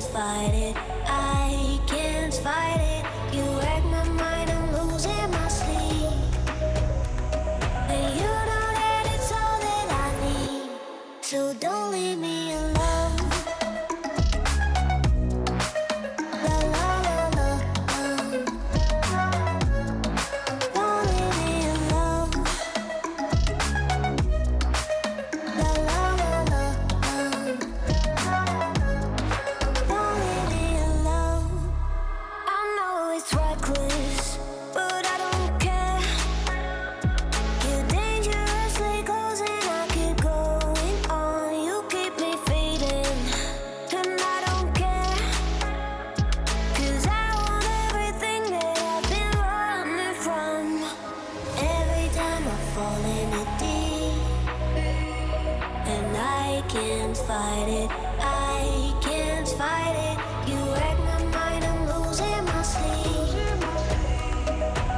can't fight it. I can't fight it. You wreck my mind, I'm losing my sleep. And you know that it's all that I need. So don't leave me alone. La la la la. Don't leave me alone. La la la la. Don't leave me alone. I know it's reckless, but I don't care. You're dangerously close and I keep going on. You keep me fading, and I don't care. 'Cause I want everything that I've been running from. Every time I fall in it deep, and I can't fight it. I can't fight it. You wreck my mind, I'm losing my sleep.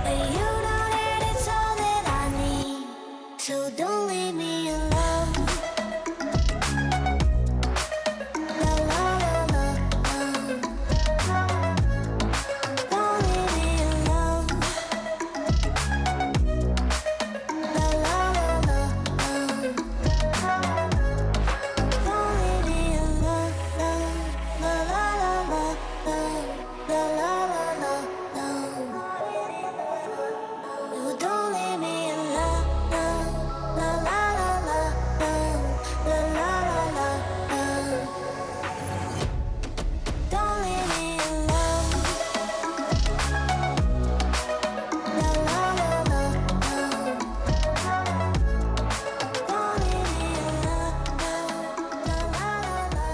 And you know that it's all that I need. So don't leave me alone. La la la la. Don't leave me alone. La la la la. Don't leave me alone. La la la la. La la la la. No, don't leave me alone. La la la la. La la la la. Don't leave me alone. La la la la. Don't leave me alone. La la la la.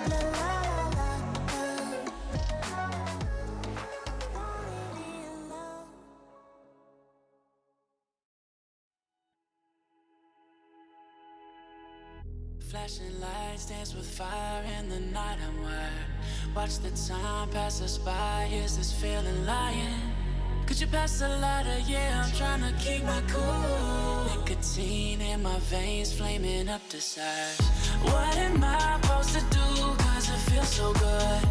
La la la la. Don't leave me alone. Flashing lights dance with fire in the night. I'm wired. Watch the time pass us by. Is this feeling lying? Could you pass the lighter? Yeah, I'm trying to keep my cool. Nicotine in my veins, flaming up desires. What am I supposed to do? 'Cause it feels so good.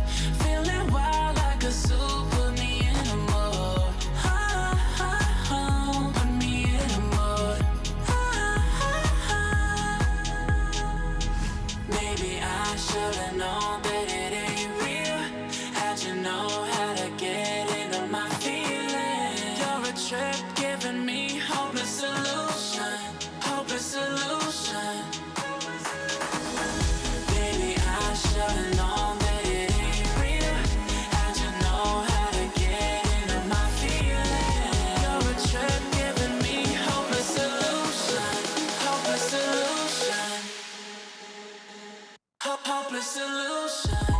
Feeling wild like a zoo. Put me in a mood. Put me in a mood. Maybe I should've known that it ain't real. How'd you know how to get into my feelings? You're a trip giving me hopeless solution. Hopeless solution. Baby, I should've known that it ain't real. How'd you know how to get into my feelings? You're a trip giving me hopeless solution. Hopeless solution. Hopeless solution.